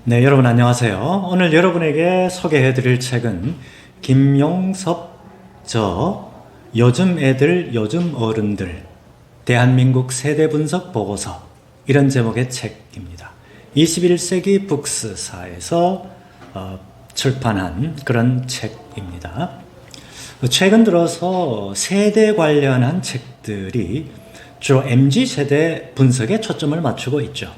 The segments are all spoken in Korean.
네, 여러분 안녕하세요. 오늘 여러분에게 소개해 드릴 책은 김용섭 요즘 애들 요즘 어른들 대한민국 세대 분석 보고서 이런 제목의 책입니다. 21세기 북스사에서 출판한 그런 책입니다. 최근 들어서 세대 관련한 책들이 주로 MZ세대 분석에 초점을 맞추고 있죠.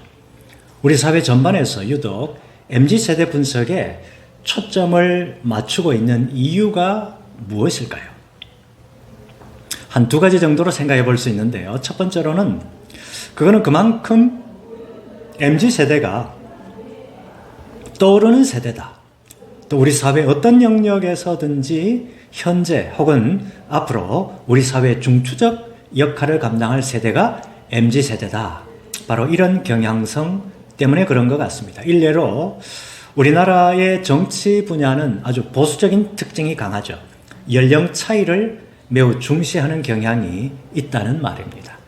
우리 사회 전반에서 유독 MZ세대 분석에 초점을 맞추고 있는 이유가 무엇일까요? 한 두 가지 정도로 생각해 볼 수 있는데요. 첫 번째로는 그거는 그만큼 MZ세대가 떠오르는 세대다. 또 우리 사회 어떤 영역에서든지 현재 혹은 앞으로 우리 사회의 중추적 역할을 감당할 세대가 MZ세대다. 바로 이런 경향성 때문에 그런 것 같습니다. 일례로 우리나라의 정치 분야는 아주 보수적인 특징이 강하죠. 연령 차이를 매우 중시하는 경향이 있다는 말입니다.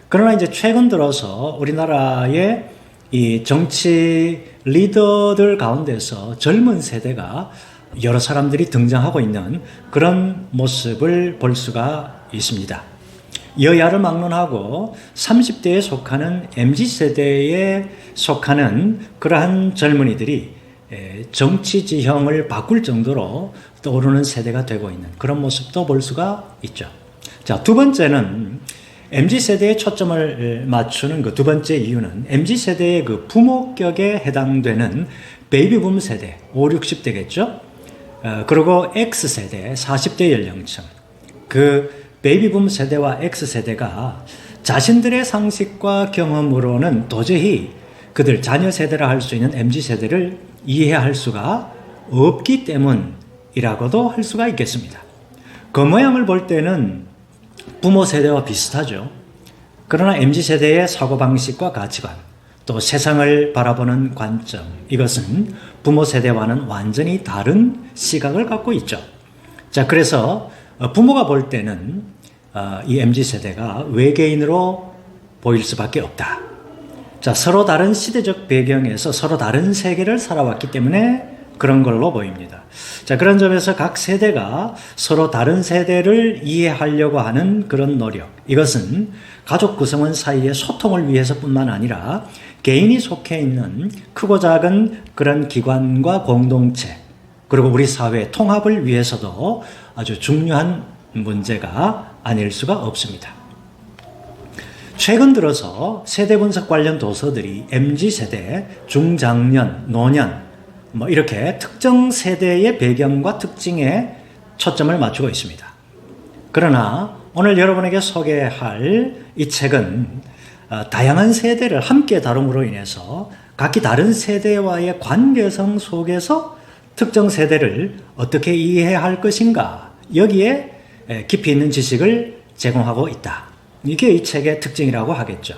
그러나 이제 최근 들어서 우리나라의 이 정치 리더들 가운데서 젊은 세대가 여러 사람들이 등장하고 있는 그런 모습을 볼 수가 있습니다. 여야를 막론하고 30대에 속하는 MZ세대에 속하는 그러한 젊은이들이 정치 지형을 바꿀 정도로 떠오르는 세대가 되고 있는 그런 모습도 볼 수가 있죠. 자, 두 번째는 MZ세대에 초점을 맞추는 그 두 번째 이유는 MZ세대의 그 부모격에 해당되는 베이비붐 세대, 5, 60대겠죠? 그리고 X세대, 40대 연령층. 그 베이비붐 세대와 X세대가 자신들의 상식과 경험으로는 도저히 그들 자녀 세대라 할 수 있는 MZ세대를 이해할 수가 없기 때문이라고도 할 수가 있겠습니다. 그 모양을 볼 때는 부모 세대와 비슷하죠. 그러나 MZ세대의 사고방식과 가치관, 또 세상을 바라보는 관점, 이것은 부모 세대와는 완전히 다른 시각을 갖고 있죠. 자, 그래서 부모가 볼 때는 이 MZ세대가 외계인으로 보일 수밖에 없다. 자, 서로 다른 시대적 배경에서 서로 다른 세계를 살아왔기 때문에 그런 걸로 보입니다. 자, 그런 점에서 각 세대가 서로 다른 세대를 이해하려고 하는 그런 노력, 이것은 가족 구성원 사이의 소통을 위해서뿐만 아니라 개인이 속해 있는 크고 작은 그런 기관과 공동체, 그리고 우리 사회의 통합을 위해서도 아주 중요한 문제가 아닐 수가 없습니다. 최근 들어서 세대 분석 관련 도서들이 MZ세대, 중장년, 노년 이렇게 특정 세대의 배경과 특징에 초점을 맞추고 있습니다. 그러나 오늘 여러분에게 소개할 이 책은 다양한 세대를 함께 다룸으로 인해서 각기 다른 세대와의 관계성 속에서 특정 세대를 어떻게 이해해야 할 것인가, 여기에 깊이 있는 지식을 제공하고 있다. 이게 이 책의 특징이라고 하겠죠.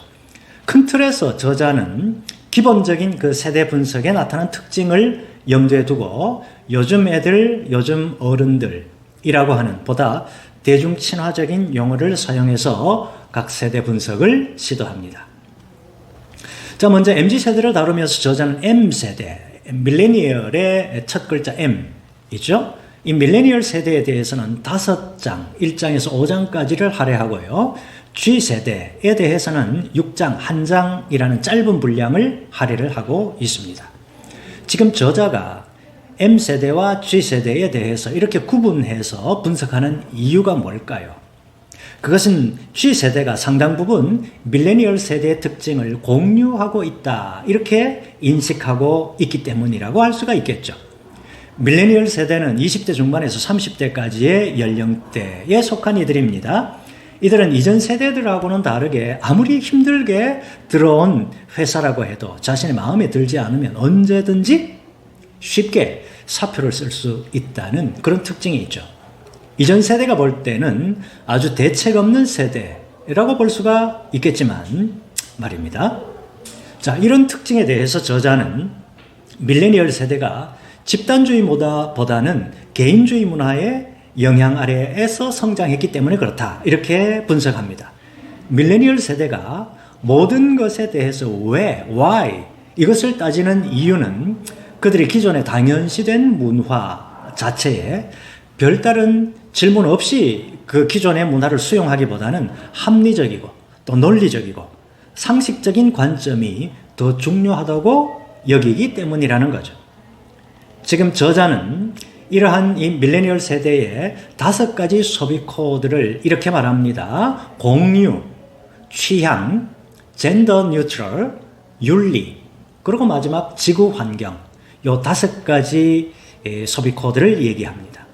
큰 틀에서 저자는 기본적인 그 세대 분석에 나타난 특징을 염두에 두고 요즘 애들, 요즘 어른들이라고 하는 보다 대중 친화적인 용어를 사용해서 각 세대 분석을 시도합니다. 자, 먼저 MZ세대를 다루면서 저자는 M세대, 밀레니얼의 첫 글자 M이죠. 이 밀레니얼 세대에 대해서는 5장, 1장에서 5장까지를 할애하고요. G세대에 대해서는 6장, 1장이라는 짧은 분량을 할애를 하고 있습니다. 지금 저자가 M세대와 G세대에 대해서 이렇게 구분해서 분석하는 이유가 뭘까요? 그것은 G세대가 상당 부분 밀레니얼 세대의 특징을 공유하고 있다, 이렇게 인식하고 있기 때문이라고 할 수가 있겠죠. 밀레니얼 세대는 20대 중반에서 30대까지의 연령대에 속한 이들입니다. 이들은 이전 세대들하고는 다르게 아무리 힘들게 들어온 회사라고 해도 자신의 마음에 들지 않으면 언제든지 쉽게 사표를 쓸 수 있다는 그런 특징이 있죠. 이전 세대가 볼 때는 아주 대책 없는 세대라고 볼 수가 있겠지만 말입니다. 자, 이런 특징에 대해서 저자는 밀레니얼 세대가 집단주의보다는 개인주의 문화의 영향 아래에서 성장했기 때문에 그렇다, 이렇게 분석합니다. 밀레니얼 세대가 모든 것에 대해서 왜, why 이것을 따지는 이유는 그들이 기존에 당연시된 문화 자체에 별다른 질문 없이 그 기존의 문화를 수용하기보다는 합리적이고 또 논리적이고 상식적인 관점이 더 중요하다고 여기기 때문이라는 거죠. 지금 저자는 이러한 이 밀레니얼 세대의 5가지 소비 코드를 이렇게 말합니다. 공유, 취향, 젠더 뉴트럴, 윤리, 그리고 마지막 지구 환경, 요 5가지 소비 코드를 얘기합니다.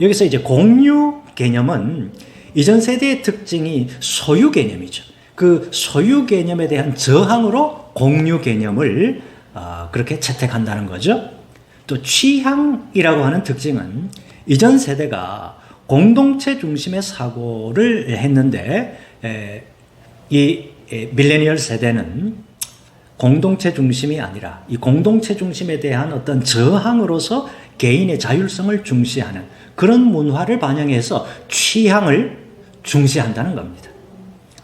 여기서 이제 공유 개념은 이전 세대의 특징이 소유 개념이죠. 그 소유 개념에 대한 저항으로 공유 개념을 그렇게 채택한다는 거죠. 또 취향이라고 하는 특징은 이전 세대가 공동체 중심의 사고를 했는데 이 밀레니얼 세대는 공동체 중심이 아니라 이 공동체 중심에 대한 어떤 저항으로서 개인의 자율성을 중시하는 그런 문화를 반영해서 취향을 중시한다는 겁니다.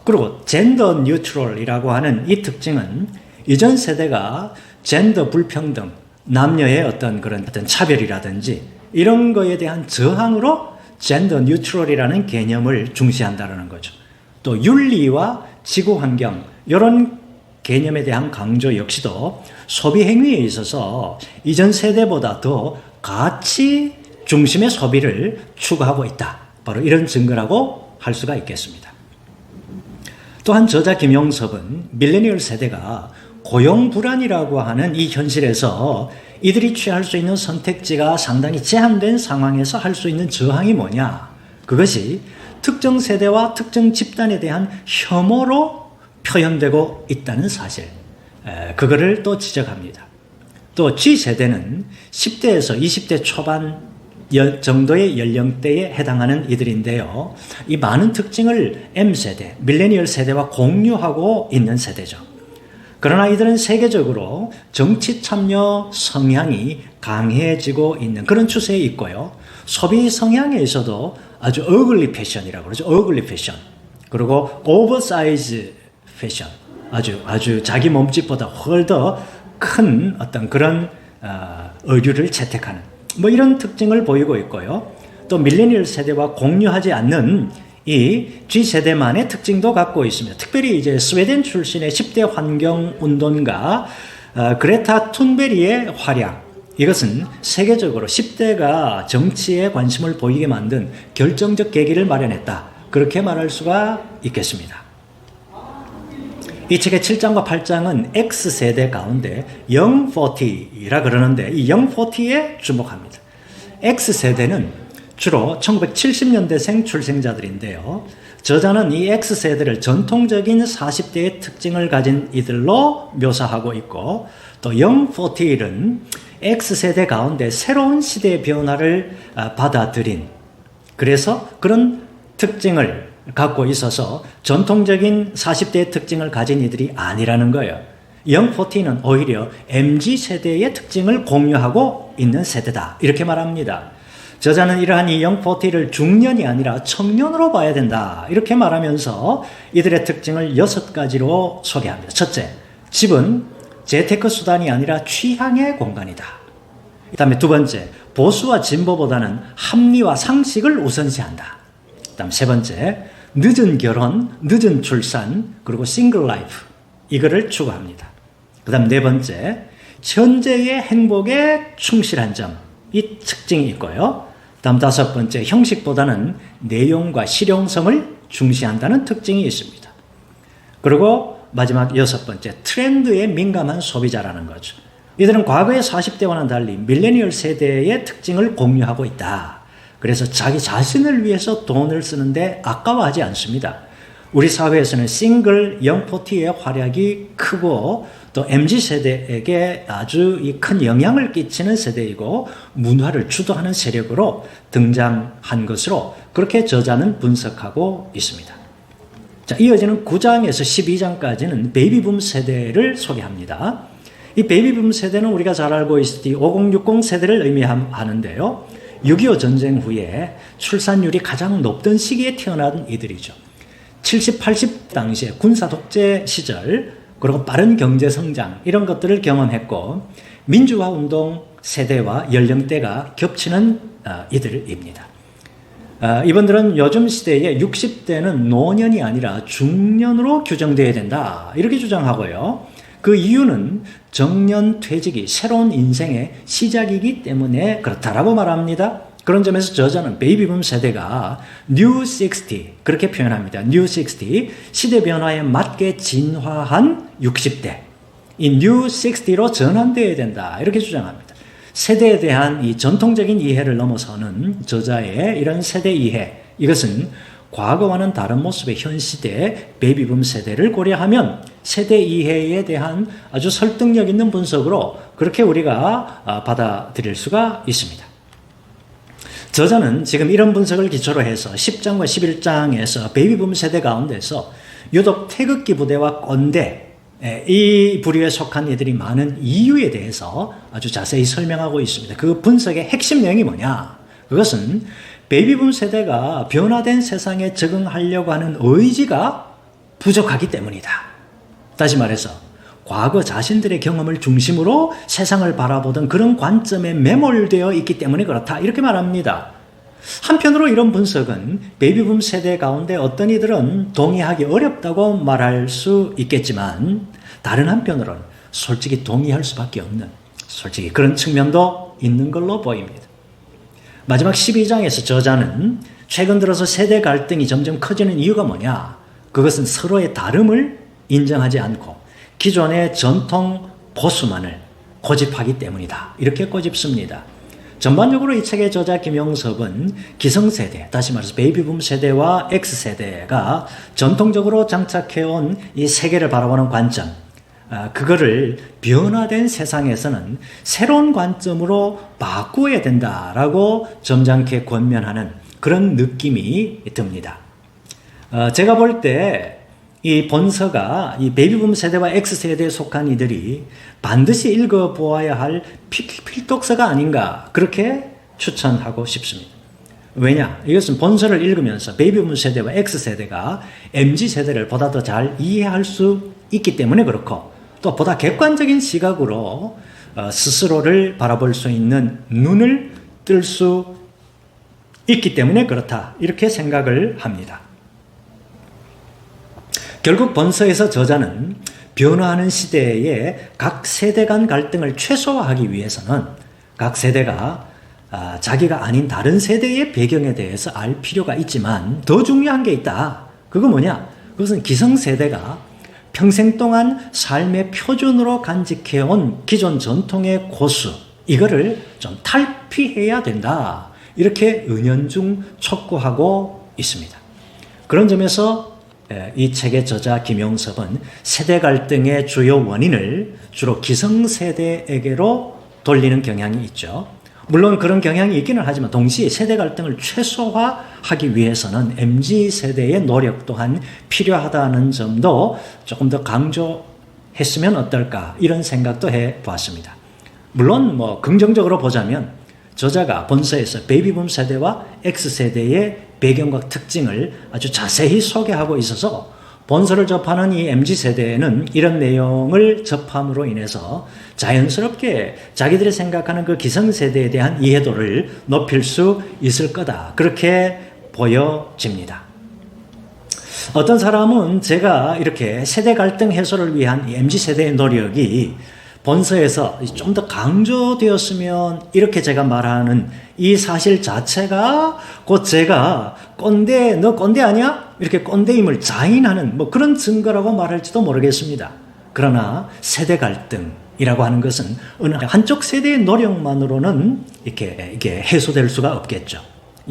그리고 젠더 뉴트럴이라고 하는 이 특징은 이전 세대가 젠더 불평등, 남녀의 어떤 그런 차별이라든지 이런 거에 대한 저항으로 젠더 뉴트럴이라는 개념을 중시한다는 거죠. 또 윤리와 지구 환경 이런 개념에 대한 강조 역시도 소비 행위에 있어서 이전 세대보다 더 가치 중심의 소비를 추구하고 있다. 바로 이런 증거라고 할 수가 있겠습니다. 또한 저자 김용섭은 밀레니얼 세대가 고용 불안이라고 하는 이 현실에서 이들이 취할 수 있는 선택지가 상당히 제한된 상황에서 할 수 있는 저항이 뭐냐? 그것이 특정 세대와 특정 집단에 대한 혐오로 표현되고 있다는 사실, 그거를 또 지적합니다. 또 G세대는 10대에서 20대 초반 정도의 연령대에 해당하는 이들인데요. 이 많은 특징을 M세대, 밀레니얼 세대와 공유하고 있는 세대죠. 그러나 이들은 세계적으로 정치 참여 성향이 강해지고 있는 그런 추세에 있고요. 소비 성향에 있어도 아주 어글리 패션이라고 그러죠. 어글리 패션. 그리고 오버사이즈 패션. 아주 자기 몸집보다 훨 더 큰 어떤 그런 의류를 채택하는 뭐 이런 특징을 보이고 있고요. 또 밀레니얼 세대와 공유하지 않는 이 G세대만의 특징도 갖고 있습니다. 특별히 이제 스웨덴 출신의 10대 환경운동가 그레타 툰베리의 활약, 이것은 세계적으로 10대가 정치에 관심을 보이게 만든 결정적 계기를 마련했다. 그렇게 말할 수가 있겠습니다. 이 책의 7장과 8장은 X세대 가운데 Young 40이라 그러는데 이 Young 40에 주목합니다. X세대는 주로 1970년대생 출생자들인데요. 저자는 이 X세대를 전통적인 40대의 특징을 가진 이들로 묘사하고 있고 또 Young 40은 X세대 가운데 새로운 시대의 변화를 받아들인, 그래서 그런 특징을 갖고 있어서 전통적인 40대의 특징을 가진 이들이 아니라는 거예요. Young 40는 오히려 MZ세대의 특징을 공유하고 있는 세대다. 이렇게 말합니다. 저자는 이러한 이 Young 40를 중년이 아니라 청년으로 봐야 된다. 이렇게 말하면서 이들의 특징을 6가지로 소개합니다. 첫째, 집은 재테크 수단이 아니라 취향의 공간이다. 그 다음에 두 번째, 보수와 진보보다는 합리와 상식을 우선시한다. 그 다음 세 번째, 늦은 결혼, 늦은 출산, 그리고 싱글 라이프, 이거를 추구합니다. 그 다음 네 번째, 현재의 행복에 충실한 점, 이 특징이 있고요. 다음 다섯 번째, 형식보다는 내용과 실용성을 중시한다는 특징이 있습니다. 그리고 마지막 여섯 번째, 트렌드에 민감한 소비자라는 거죠. 이들은 과거의 40대와는 달리 밀레니얼 세대의 특징을 공유하고 있다. 그래서 자기 자신을 위해서 돈을 쓰는데 아까워하지 않습니다. 우리 사회에서는 싱글 Young 40의 활약이 크고 또 MZ세대에게 아주 큰 영향을 끼치는 세대이고 문화를 주도하는 세력으로 등장한 것으로 그렇게 저자는 분석하고 있습니다. 자, 이어지는 9장에서 12장까지는 베이비붐 세대를 소개합니다. 이 베이비붐 세대는 우리가 잘 알고 있듯이 5060 세대를 의미하는데요. 6.25 전쟁 후에 출산율이 가장 높던 시기에 태어난 이들이죠. 70, 80 당시에 군사 독재 시절 그리고 빠른 경제 성장 이런 것들을 경험했고 민주화 운동 세대와 연령대가 겹치는 이들입니다. 이분들은 요즘 시대에 60대는 노년이 아니라 중년으로 규정되어야 된다 이렇게 주장하고요. 그 이유는 정년 퇴직이 새로운 인생의 시작이기 때문에 그렇다라고 말합니다. 그런 점에서 저자는 베이비붐 세대가 New 60 그렇게 표현합니다. New 60 시대 변화에 맞게 진화한 60대 이 New 60로 전환되어야 된다 이렇게 주장합니다. 세대에 대한 이 전통적인 이해를 넘어서는 저자의 이런 세대 이해 이것은 과거와는 다른 모습의 현 시대 베이비붐 세대를 고려하면 세대 이해에 대한 아주 설득력 있는 분석으로 그렇게 우리가 받아들일 수가 있습니다. 저자는 지금 이런 분석을 기초로 해서 10장과 11장에서 베이비붐 세대 가운데서 유독 태극기 부대와 꼰대 이 부류에 속한 이들이 많은 이유에 대해서 아주 자세히 설명하고 있습니다. 그 분석의 핵심 내용이 뭐냐? 그것은 베이비붐 세대가 변화된 세상에 적응하려고 하는 의지가 부족하기 때문이다. 다시 말해서 과거 자신들의 경험을 중심으로 세상을 바라보던 그런 관점에 매몰되어 있기 때문에 그렇다. 이렇게 말합니다. 한편으로 이런 분석은 베이비붐 세대 가운데 어떤 이들은 동의하기 어렵다고 말할 수 있겠지만 다른 한편으로는 솔직히 동의할 수밖에 없는 솔직히 그런 측면도 있는 걸로 보입니다. 마지막 12장에서 저자는 최근 들어서 세대 갈등이 점점 커지는 이유가 뭐냐? 그것은 서로의 다름을 인정하지 않고 기존의 전통 보수만을 고집하기 때문이다. 이렇게 꼬집습니다. 전반적으로 이 책의 저자 김용섭은 기성세대, 다시 말해서 베이비붐 세대와 X세대가 전통적으로 장착해온 이 세계를 바라보는 관점, 그거를 변화된 세상에서는 새로운 관점으로 바꾸어야 된다라고 점잖게 권면하는 그런 느낌이 듭니다. 제가 볼 때 이 본서가 이 베이비붐 세대와 X세대에 속한 이들이 반드시 읽어보아야 할 필독서가 아닌가 그렇게 추천하고 싶습니다. 왜냐? 이것은 본서를 읽으면서 베이비붐 세대와 X세대가 MZ세대를 보다 더 잘 이해할 수 있기 때문에 그렇고 또 보다 객관적인 시각으로 스스로를 바라볼 수 있는 눈을 뜰 수 있기 때문에 그렇다 이렇게 생각을 합니다. 결국 본서에서 저자는 변화하는 시대에 각 세대 간 갈등을 최소화하기 위해서는 각 세대가 자기가 아닌 다른 세대의 배경에 대해서 알 필요가 있지만 더 중요한 게 있다. 그거 뭐냐? 그것은 기성세대가 평생 동안 삶의 표준으로 간직해온 기존 전통의 고수 이거를 좀 탈피해야 된다. 이렇게 은연중 촉구하고 있습니다. 그런 점에서 이 책의 저자 김용섭은 세대 갈등의 주요 원인을 주로 기성세대에게로 돌리는 경향이 있죠. 물론 그런 경향이 있기는 하지만 동시에 세대 갈등을 최소화하기 위해서는 MZ세대의 노력 또한 필요하다는 점도 조금 더 강조했으면 어떨까 이런 생각도 해보았습니다. 물론 긍정적으로 보자면 저자가 본서에서 베이비붐 세대와 X세대의 배경과 특징을 아주 자세히 소개하고 있어서 본서를 접하는 이 MZ세대에는 이런 내용을 접함으로 인해서 자연스럽게 자기들이 생각하는 그 기성세대에 대한 이해도를 높일 수 있을 거다. 그렇게 보여집니다. 어떤 사람은 제가 이렇게 세대 갈등 해소를 위한 이 MZ세대의 노력이 본서에서 좀 더 강조되었으면 이렇게 제가 말하는 이 사실 자체가 곧 제가 꼰대, 너 꼰대 아니야? 이렇게 꼰대임을 자인하는 그런 증거라고 말할지도 모르겠습니다. 그러나 세대 갈등이라고 하는 것은 어느 한쪽 세대의 노력만으로는 이게 해소될 수가 없겠죠.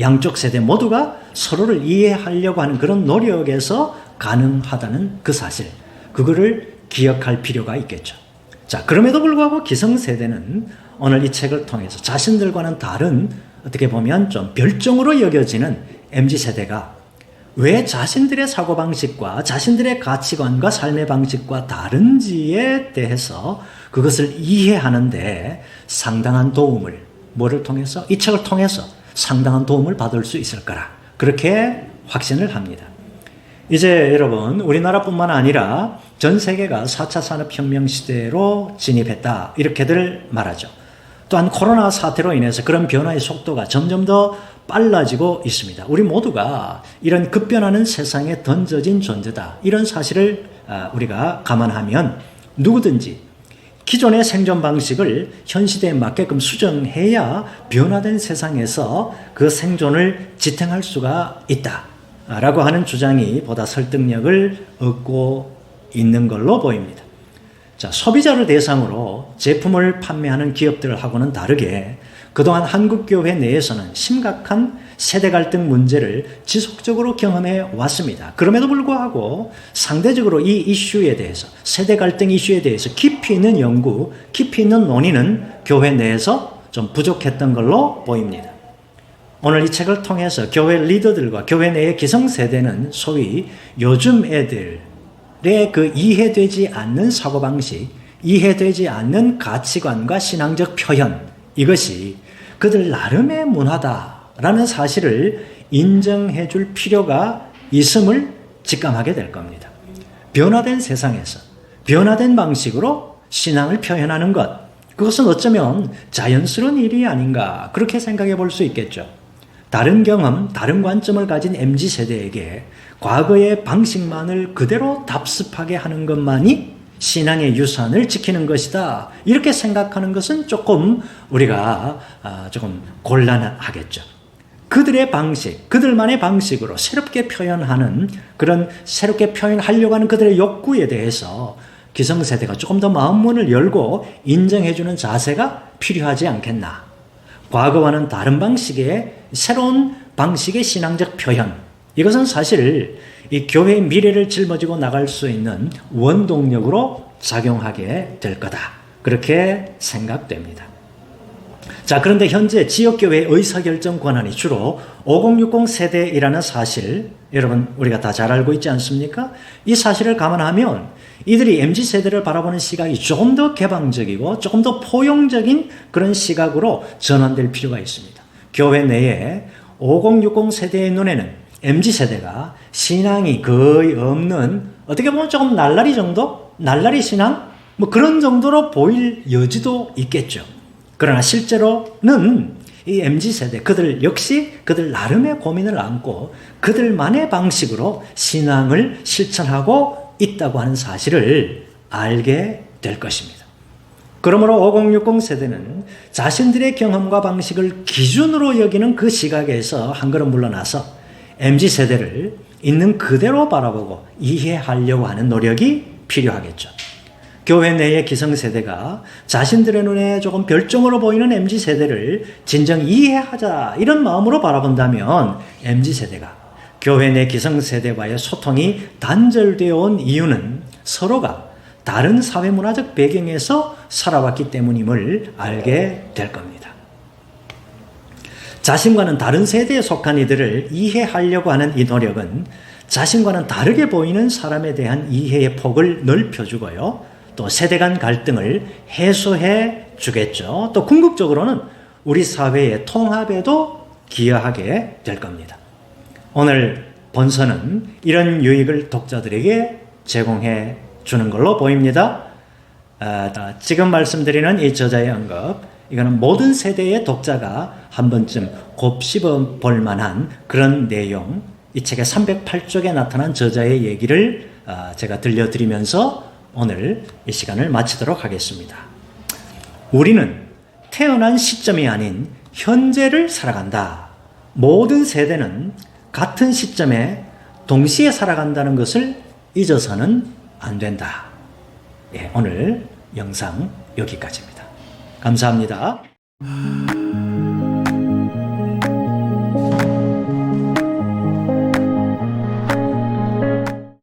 양쪽 세대 모두가 서로를 이해하려고 하는 그런 노력에서 가능하다는 그 사실, 그거를 기억할 필요가 있겠죠. 자, 그럼에도 불구하고 기성세대는 오늘 이 책을 통해서 자신들과는 다른 어떻게 보면 좀 별종으로 여겨지는 MZ세대가 왜 자신들의 사고방식과 자신들의 가치관과 삶의 방식과 다른지에 대해서 그것을 이해하는데 상당한 도움을 뭐를 통해서? 이 책을 통해서 상당한 도움을 받을 수 있을 거라 그렇게 확신을 합니다. 이제 여러분 우리나라뿐만 아니라 전 세계가 4차 산업혁명 시대로 진입했다. 이렇게들 말하죠. 또한 코로나 사태로 인해서 그런 변화의 속도가 점점 더 빨라지고 있습니다. 우리 모두가 이런 급변하는 세상에 던져진 존재다. 이런 사실을 우리가 감안하면 누구든지 기존의 생존 방식을 현 시대에 맞게끔 수정해야 변화된 세상에서 그 생존을 지탱할 수가 있다라고 하는 주장이 보다 설득력을 얻고 있는 걸로 보입니다. 자, 소비자를 대상으로 제품을 판매하는 기업들하고는 다르게 그동안 한국교회 내에서는 심각한 세대 갈등 문제를 지속적으로 경험해 왔습니다. 그럼에도 불구하고 상대적으로 이 이슈에 대해서, 세대 갈등 이슈에 대해서 깊이 있는 연구, 깊이 있는 논의는 교회 내에서 좀 부족했던 걸로 보입니다. 오늘 이 책을 통해서 교회 리더들과 교회 내의 기성세대는 소위 요즘 애들의 그 이해되지 않는 사고방식, 이해되지 않는 가치관과 신앙적 표현, 이것이 그들 나름의 문화다라는 사실을 인정해 줄 필요가 있음을 직감하게 될 겁니다. 변화된 세상에서 변화된 방식으로 신앙을 표현하는 것, 그것은 어쩌면 자연스러운 일이 아닌가 그렇게 생각해 볼 수 있겠죠. 다른 경험, 다른 관점을 가진 MZ세대에게 과거의 방식만을 그대로 답습하게 하는 것만이 신앙의 유산을 지키는 것이다. 이렇게 생각하는 것은 조금 우리가 조금 곤란하겠죠. 그들의 방식, 그들만의 방식으로 새롭게 표현하는 그런 새롭게 표현하려고 하는 그들의 욕구에 대해서 기성세대가 조금 더 마음문을 열고 인정해주는 자세가 필요하지 않겠나. 과거와는 다른 방식의 새로운 방식의 신앙적 표현, 이것은 사실 이 교회의 미래를 짊어지고 나갈 수 있는 원동력으로 작용하게 될 거다. 그렇게 생각됩니다. 자, 그런데 현재 지역교회의 의사결정 권한이 주로 5060 세대이라는 사실, 여러분 우리가 다 잘 알고 있지 않습니까? 이 사실을 감안하면 이들이 MZ세대를 바라보는 시각이 조금 더 개방적이고 조금 더 포용적인 그런 시각으로 전환될 필요가 있습니다. 교회 내에 5060 세대의 눈에는 MZ세대가 신앙이 거의 없는, 어떻게 보면 조금 날라리 정도? 날라리 신앙? 뭐 그런 정도로 보일 여지도 있겠죠. 그러나 실제로는 이 MZ세대, 그들 역시 그들 나름의 고민을 안고 그들만의 방식으로 신앙을 실천하고 있다고 하는 사실을 알게 될 것입니다. 그러므로 5060 세대는 자신들의 경험과 방식을 기준으로 여기는 그 시각에서 한 걸음 물러나서 MZ세대를 있는 그대로 바라보고 이해하려고 하는 노력이 필요하겠죠. 교회 내의 기성세대가 자신들의 눈에 조금 별종으로 보이는 MZ세대를 진정 이해하자 이런 마음으로 바라본다면 MZ세대가 교회 내 기성세대와의 소통이 단절되어 온 이유는 서로가 다른 사회문화적 배경에서 살아왔기 때문임을 알게 될 겁니다. 자신과는 다른 세대에 속한 이들을 이해하려고 하는 이 노력은 자신과는 다르게 보이는 사람에 대한 이해의 폭을 넓혀주고요. 또 세대 간 갈등을 해소해 주겠죠. 또 궁극적으로는 우리 사회의 통합에도 기여하게 될 겁니다. 오늘 본서는 이런 유익을 독자들에게 제공해 주는 걸로 보입니다. 지금 말씀드리는 이 저자의 언급, 이거는 모든 세대의 독자가 한 번쯤 곱씹어 볼 만한 그런 내용, 이 책의 308쪽에 나타난 저자의 얘기를 제가 들려드리면서 오늘 이 시간을 마치도록 하겠습니다. 우리는 태어난 시점이 아닌 현재를 살아간다. 모든 세대는 같은 시점에 동시에 살아간다는 것을 잊어서는 안 된다. 예, 오늘 영상 여기까지입니다. 감사합니다.